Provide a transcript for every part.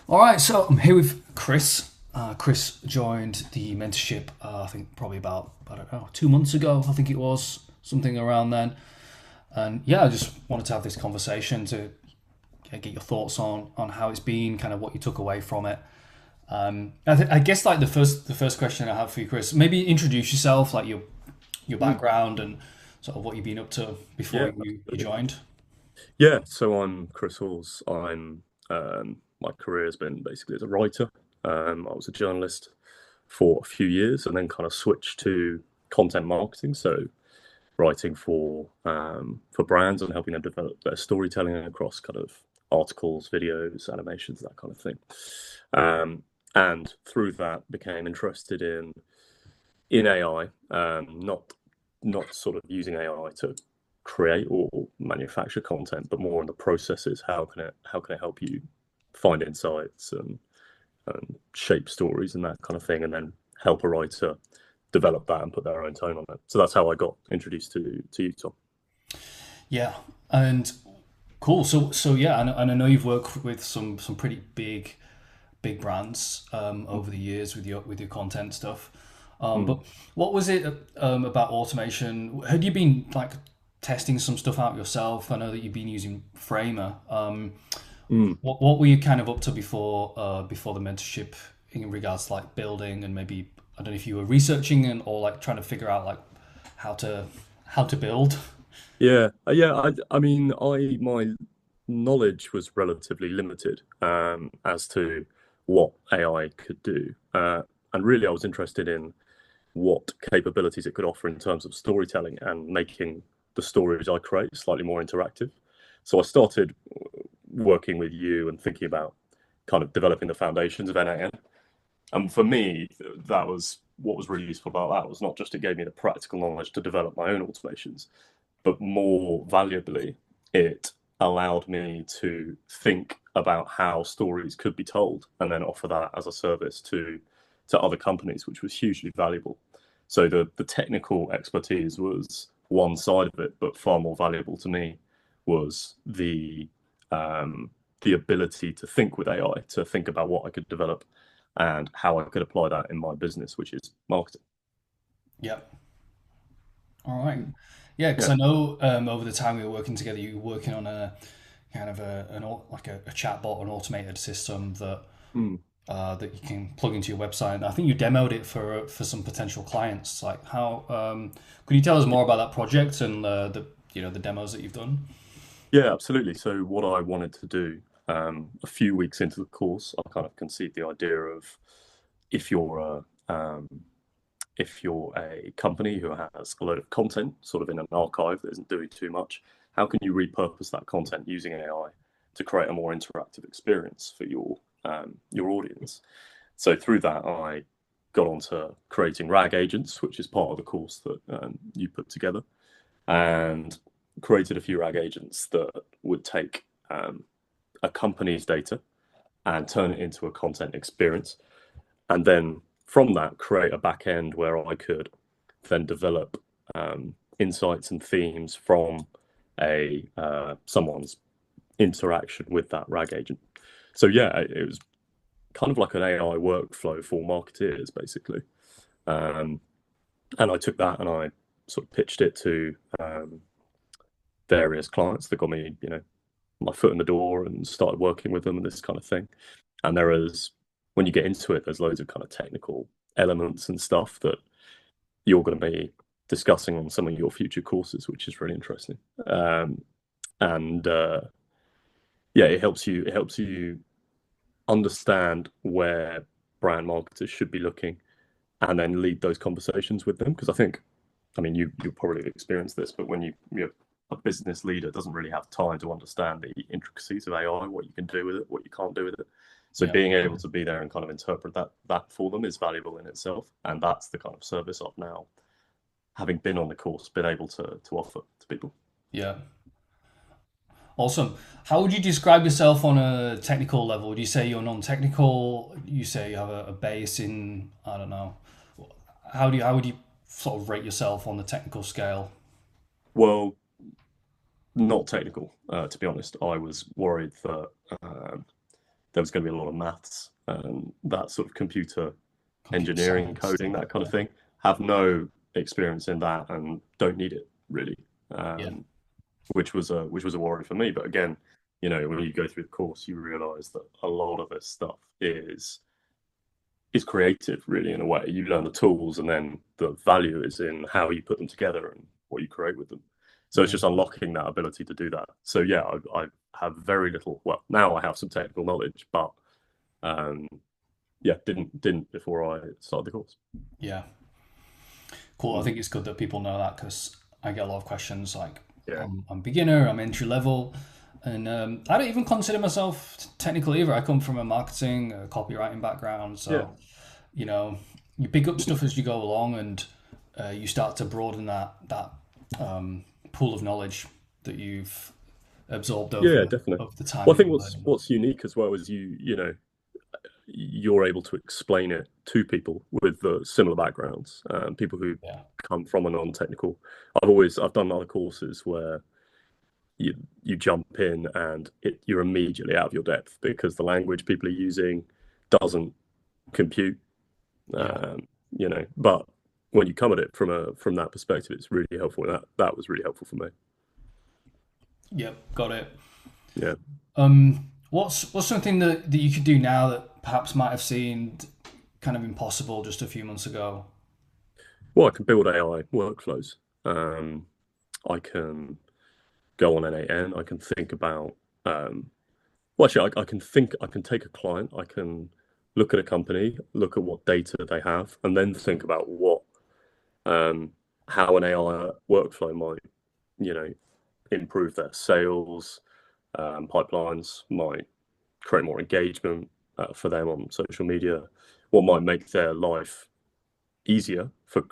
All right, so I'm here with Chris. Chris joined the mentorship, I think probably about, I don't know, 2 months ago, I think it was, something around then. And yeah, I just wanted to have this conversation to get your thoughts on how it's been, kind of what you took away from it. I guess like the first question I have for you, Chris, maybe introduce yourself, like your Mm, background and sort of what you've been up to before yeah, you absolutely. joined. Yeah, so I'm Chris Halls. My career has been basically as a writer. I was a journalist for a few years and then kind of switched to content marketing, so writing for brands and helping them develop their storytelling across kind of articles, videos, animations, that kind of thing. Um, and through that became interested in AI, not sort of using AI to create or manufacture content, but more on the processes. How can it help you find insights and shape stories and that kind of thing, and then help a writer develop that and put their own tone on it. So that's how I got introduced to you, Tom. Yeah, and cool. So yeah, and I know you've worked with some pretty big brands over the years with your content stuff. Mm, But what was it about automation? Had you been like testing some stuff out yourself? I know that you've been using Framer. mm. What were you kind of up to before the mentorship in regards to like building and maybe I don't know if you were researching and or like trying to figure out like how to how to build. Yeah, yeah. I mean, I my knowledge was relatively limited as to what AI could do, and really, I was interested in what capabilities it could offer in terms of storytelling and making the stories I create slightly more interactive. So I started working with you and thinking about kind of developing the foundations of NAN. And for me, that was what was really useful about that was not just it gave me the practical knowledge to develop my own automations, but more valuably, it allowed me to think about how stories could be told and then offer that as a service to other companies, which was hugely valuable. So the technical expertise was one side of it, but far more valuable to me was um, the ability to think with AI, to think about what I could develop and how I could apply that in my business, which is marketing. Yep. All right. Yeah, because Yeah. I know over the time we were working together, you were working on a kind of like a chatbot, an automated system Mm. that you can plug into your website. And I think you demoed it for some potential clients. Like how could you tell us more about that project and the the demos that you've done? Yeah, absolutely. So what I wanted to do, a few weeks into the course, I kind of conceived the idea of if you're if you're a company who has a load of content sort of in an archive that isn't doing too much, how can you repurpose that content using AI to create a more interactive experience for your audience? So through that, I got onto creating RAG agents, which is part of the course that you put together, and created a few RAG agents that would take a company's data and turn it into a content experience. And then from that, create a back end where I could then develop insights and themes from a someone's interaction with that RAG agent. So yeah, it was kind of like an AI workflow for marketeers, basically. Um, and I took that and I sort of pitched it to various clients that got me, my foot in the door and started working with them and this kind of thing. And there is, when you get into it, there's loads of kind of technical elements and stuff that you're going to be discussing on some of your future courses, which is really interesting. And Yeah, it helps you understand where brand marketers should be looking and then lead those conversations with them. Because I think, I mean, you probably experienced this, but when you're a business leader doesn't really have time to understand the intricacies of AI, what you can do with it, what you can't do with it. So Yeah. being able to be there and kind of interpret that for them is valuable in itself, and that's the kind of service I've now, having been on the course, been able to offer to people. Yeah. Awesome. How would you describe yourself on a technical level? Would you say you're non-technical? You say you have a base in, I don't know. How would you sort of rate yourself on the technical scale? Well, not technical, to be honest. I was worried that um, there was going to be a lot of maths and that sort of computer Computer engineering, science coding, stuff. that kind Yeah. of thing. Have no experience in that and don't need it really, Yeah. which was a worry for me. But again, when you go through the course, you realise that a lot of this stuff is creative, really, in a way. You learn the tools, and then the value is in how you put them together and what you create with them. So it's Yeah. just unlocking that ability to do that. So yeah, I have very little. Well, now I have some technical knowledge, but um, yeah, didn't before I started the course. Yeah. Cool. I Mm. think it's good that people know that because I get a lot of questions like, Yeah, I'm beginner, I'm entry level, and I don't even consider myself technical either. I come from a marketing, copywriting background, yeah, so you know, you pick up stuff as you go along, and you start to broaden that pool of knowledge that you've absorbed yeah, over definitely. over the time Well, I that think you're what's learning. what's unique as well is you're able to explain it to people with similar backgrounds, people who Yeah, come from a non-technical. I've done other courses where you jump in and you're immediately out of your depth because the language people are using doesn't compute. yeah, But when you come at it from that perspective, it's really helpful. And that was really helpful for me. yep, got it. Yeah. What's something that you could do now that perhaps might have seemed kind of impossible just a few months ago? Well, I can build AI workflows. Um, I can go on N8N. I can think about. Well, actually, I can take a client. I can look at a company, look at what data they have, and then think about um, how an AI workflow might, you know, improve their sales pipelines, might create more engagement for them on social media, what might make their life easier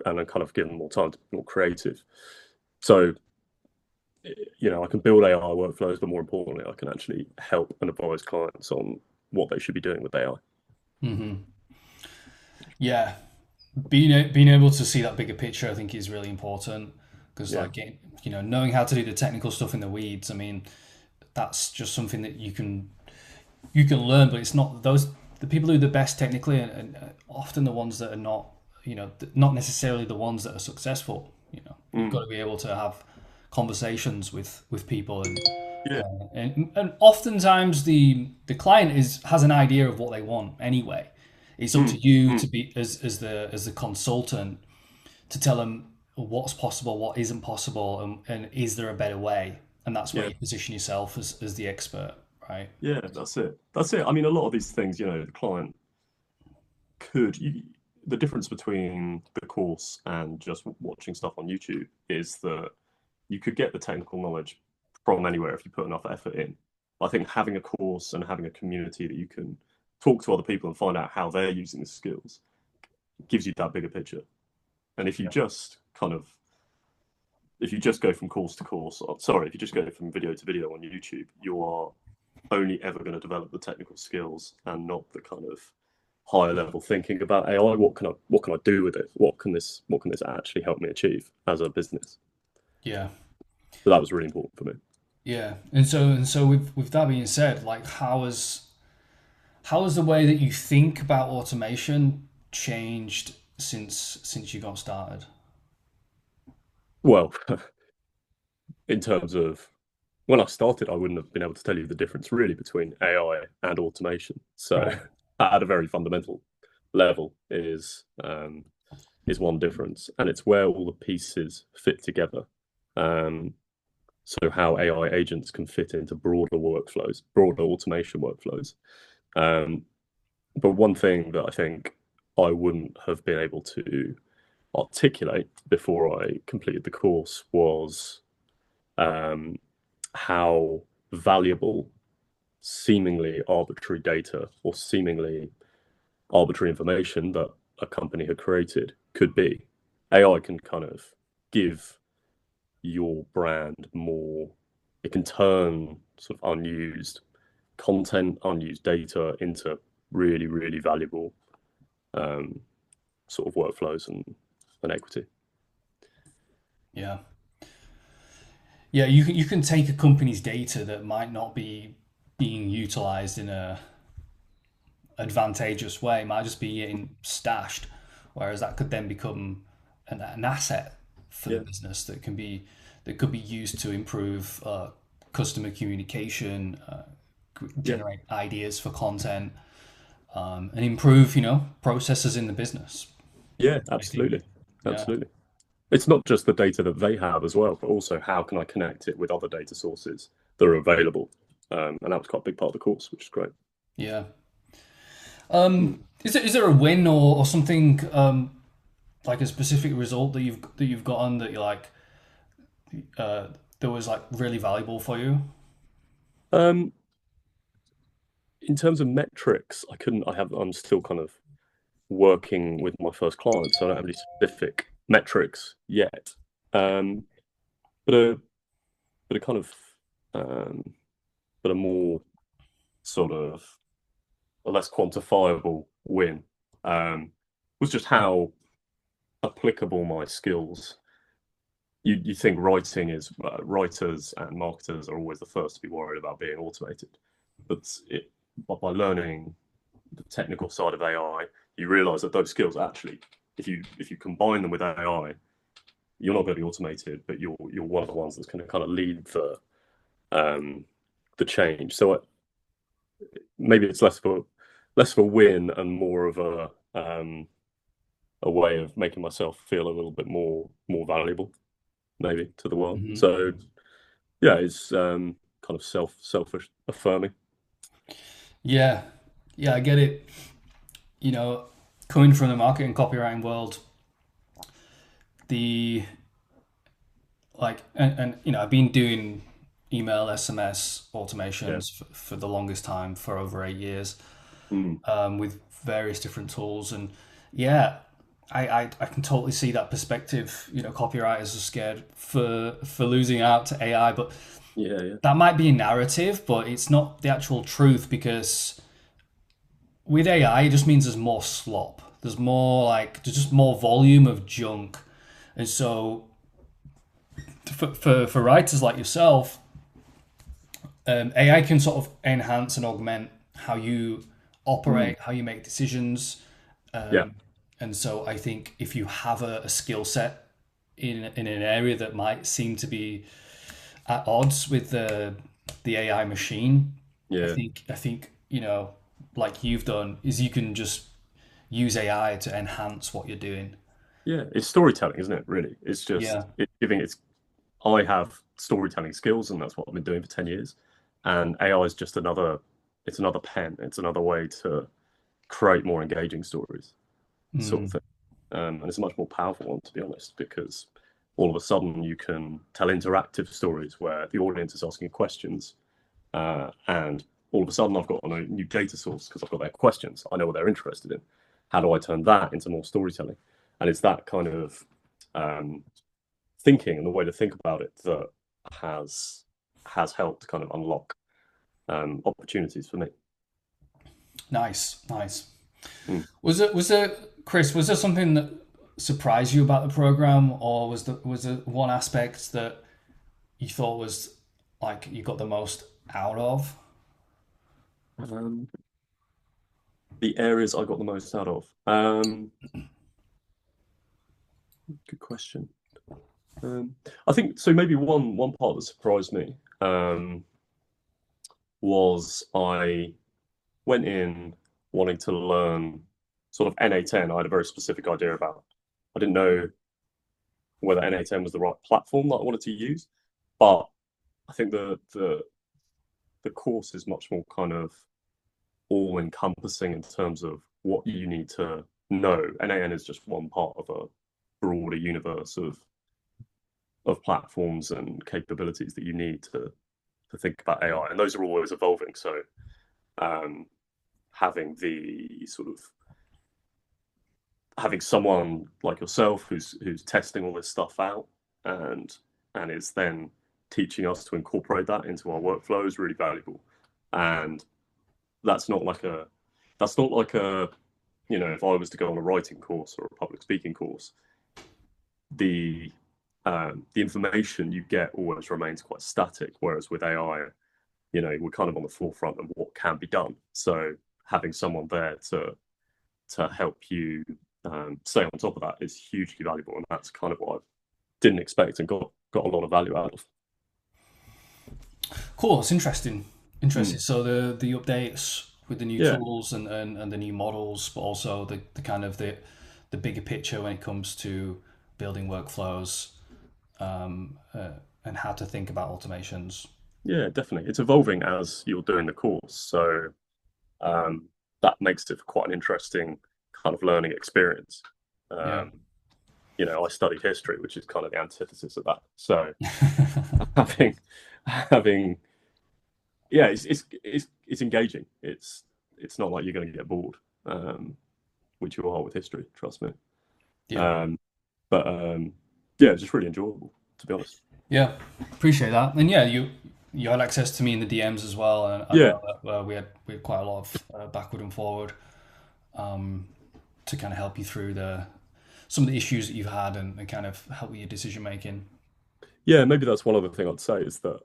and then kind of give them more time to be more creative. So, I can build AI workflows, but more importantly, I can actually help and advise clients on what they should be doing with AI. Hmm. Yeah, being able to see that bigger picture, I think, is really important because, Yeah. like, knowing how to do the technical stuff in the weeds. I mean, that's just something that you can learn, but it's not those the people who are the best technically, and often the ones that are not, not necessarily the ones that are successful. You've got Mm. to be able to have conversations with people, and Yeah. and oftentimes the client has an idea of what they want anyway. It's up to Mm. you to Mm. be as the consultant to tell them what's possible, what isn't possible, and is there a better way? And that's where Yeah. you position yourself as the expert, right? Yeah. That's it. That's it. I mean, a lot of these things, the client could you, the difference between the course and just watching stuff on YouTube is that you could get the technical knowledge from anywhere if you put enough effort in. I think having a course and having a community that you can talk to other people and find out how they're using the skills gives you that bigger picture. And if you just go from course to course, sorry, if you just go from video to video on YouTube, you are only ever going to develop the technical skills and not the kind of higher level thinking about AI. What can I do with it? What can this actually help me achieve as a business? Yeah, So that was really important for me. yeah. And so with that being said, like how has the way that you think about automation changed since you got started? Well, in terms of when I started, I wouldn't have been able to tell you the difference really between AI and automation. So Right. at a very fundamental level is one difference, and it's where all the pieces fit together. Um, so how AI agents can fit into broader workflows, broader automation workflows. Um, but one thing that I think I wouldn't have been able to articulate before I completed the course was um, how valuable seemingly arbitrary data or seemingly arbitrary information that a company had created could be. AI can kind of give your brand more, it can turn sort of unused content, unused data into really, really valuable um, sort of workflows and equity. Yeah. Yeah, you can take a company's data that might not be being utilized in a advantageous way. It might just be getting stashed, whereas that could then become an asset for the Yeah, business that could be used to improve customer communication, yeah, generate ideas for content, and improve processes in the business. yeah, I think, absolutely, yeah, absolutely. It's not just the data that they have as well, but also how can I connect it with other data sources that are available. And that was quite a big part of the course, which is great. yeah. Mm. Is there a win or something like a specific result that you've gotten that you're like uh, that was like really valuable for you? Um, in terms of metrics, I couldn't. I'm still kind of working with my first client, so I don't have any specific metrics yet. Um, but a but a kind of um, but a more sort of a less quantifiable win was just how applicable my skills. You think writing is writers and marketers are always the first to be worried about being automated, but by learning the technical side of AI, you realize that those skills actually, if you combine them with AI, you're not going to be automated, but you're one of the ones that's going to kind of lead um, the change. So maybe it's less of a win and more of a way of making myself feel a little bit more valuable, maybe to the world. Hmm. So yeah, it's kind of selfish affirming. Yeah, yeah, I get it. You know, coming from the marketing copywriting world, the and I've been doing email SMS Yeah. automations for the longest time, for over 8 years, Mm. with various different tools. And yeah, I can totally see that perspective. Copywriters are scared for losing out to AI, but Yeah, yeah, that might be a narrative, but it's not the actual truth, because with AI, it just means there's more slop. There's just more volume of junk. And so for writers like yourself, AI can sort of enhance and augment how you mm. operate, how you make decisions. Yeah, And so I think if you have a skill set in an area that might seem to be at odds with the AI machine, yeah, I think like you've done, is you can just use AI to enhance what you're doing. yeah. It's storytelling, isn't it? Really, it's just Yeah. giving it's. I have storytelling skills, and that's what I've been doing for 10 years. And AI is just another. It's another pen. It's another way to create more engaging stories, sort of Mm. thing. And it's a much more powerful one, to be honest, because all of a sudden you can tell interactive stories where the audience is asking questions, and all of a sudden I've got a new data source because I've got their questions. I know what they're interested in. How do I turn that into more storytelling? And it's that kind of um, thinking and the way to think about it that has has helped kind of unlock opportunities for me. Nice, nice. Mm. Was there, Chris? Was there something that surprised you about the program, or was there one aspect that you thought was like you got the most out of? Um, the areas I got the most out of. Good question. I think so. Maybe one part that surprised me was I went in wanting to learn sort of NA10. I had a very specific idea about. I didn't know whether NA10 was the right platform that I wanted to use, but I think the course is much more kind of all encompassing in terms of what you need to know. NAN is just one part of a broader universe of platforms and capabilities that you need to think about AI, and those are always evolving. So um, having the sort of having someone like yourself who's testing all this stuff out and is then teaching us to incorporate that into our workflow is really valuable. And that's not like a that's not like a if I was to go on a writing course or a public speaking course, the the information you get always remains quite static. Whereas with AI, we're kind of on the forefront of what can be done. So having someone there to help you stay on top of that is hugely valuable, and that's kind of what I didn't expect and got a lot of value out of. Cool. It's interesting. Interesting. Mm. So the updates with the new Yeah, tools and the new models, but also the kind of the bigger picture when it comes to building workflows, and how to think about automations. yeah, definitely. It's evolving as you're doing the course, so um, that makes it quite an interesting kind of learning experience. Yeah. Um, I studied history, which is kind of the antithesis of that. So having having yeah, it's engaging. It's not like you're going to get bored, which you are with history. Trust me. Yeah. Um, but yeah, it's just really enjoyable, to be honest. Yeah. Appreciate that. And yeah, you had access to me in the DMs as well, and I Yeah, know that we had quite a lot of backward and forward, um, to kind of help you through the some of the issues that you've had, and kind of help with your decision making. yeah. Maybe that's one other thing I'd say is that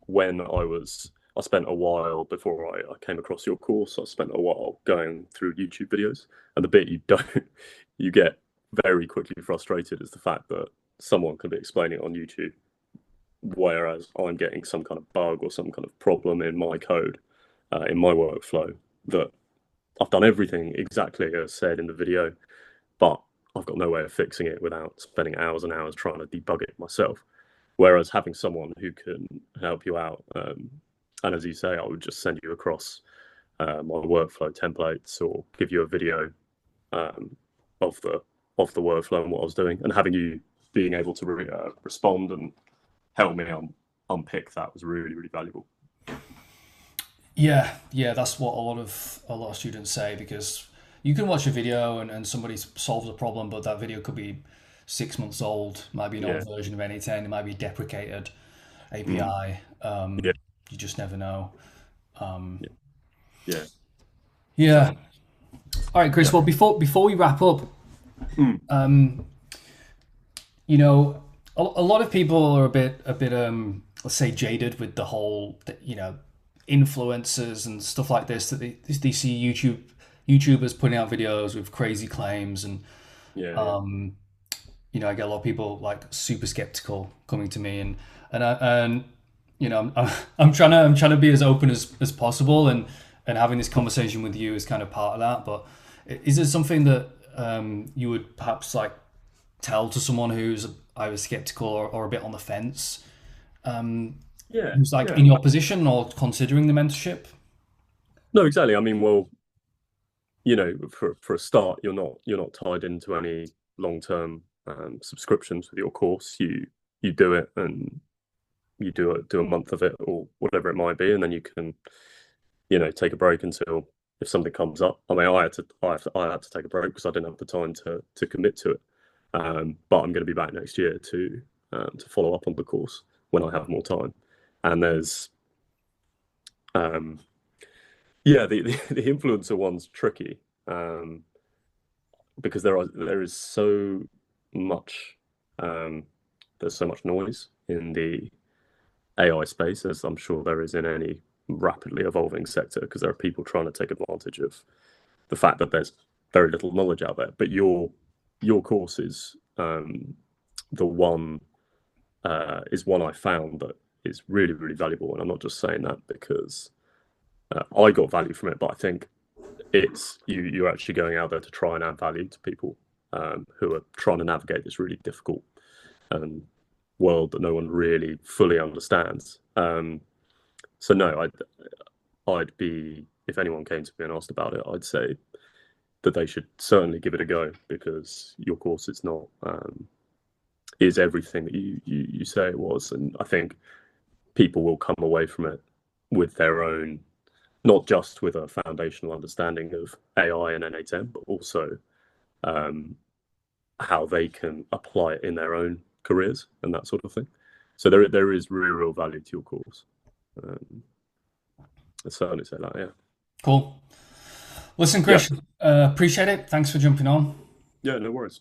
when I spent a while before I came across your course. I spent a while going through YouTube videos, and the bit you don't, you get very quickly frustrated is the fact that someone can be explaining it on YouTube, whereas I'm getting some kind of bug or some kind of problem in my code, in my workflow that I've done everything exactly as said in the video, but I've got no way of fixing it without spending hours and hours trying to debug it myself. Whereas having someone who can help you out, and as you say, I would just send you across my workflow templates or give you a video um, of the workflow and what I was doing, and having you being able to respond and help me unpick that was really really valuable. Yeah, yeah, that's what a lot of students say, because you can watch a video and somebody solves a problem, but that video could be 6 months old, might be an Yeah, old version of anything, it might be a deprecated mm. API. Yeah, You just never know. Um, yeah, yeah, yeah. exactly. All right, Chris. Yeah, Well, before we wrap up, mm. you know, a lot of people are a bit let's say jaded with the whole influencers and stuff like this, that they see YouTubers putting out videos with crazy claims, and Yeah, yeah, I get a lot of people like super skeptical coming to me, and I'm trying to be as open as possible, and having this conversation with you is kind of part of that. But is there something that you would perhaps like tell to someone who's either skeptical or a bit on the fence, yeah, who's like yeah. in your position or considering the mentorship? No, exactly. I mean, well, for a start, you're not tied into any long-term subscriptions with your course. You do it and you do a month of it or whatever it might be, and then you can take a break until if something comes up. I mean, I had to take a break because I didn't have the time to commit to it. But I'm going to be back next year to follow up on the course when I have more time. And there's um, yeah, the influencer one's tricky, um, because there is so much um, there's so much noise in the AI space, as I'm sure there is in any rapidly evolving sector, because there are people trying to take advantage of the fact that there's very little knowledge out there. But your course the one is one I found that is really really valuable, and I'm not just saying that because I got value from it, but I think it's you're actually going out there to try and add value to people who are trying to navigate this really difficult um, world that no one really fully understands. So no, I'd be, if anyone came to me and asked about it, I'd say that they should certainly give it a go, because your course is everything that you say it was, and I think people will come away from it with their own, not just with a foundational understanding of AI and N8N, but also um, how they can apply it in their own careers and that sort of thing. So there is real value to your course. Um, I'd certainly say that. Yeah. Cool. Listen, Yeah. Chris, appreciate it. Thanks for jumping on. Yeah. No worries.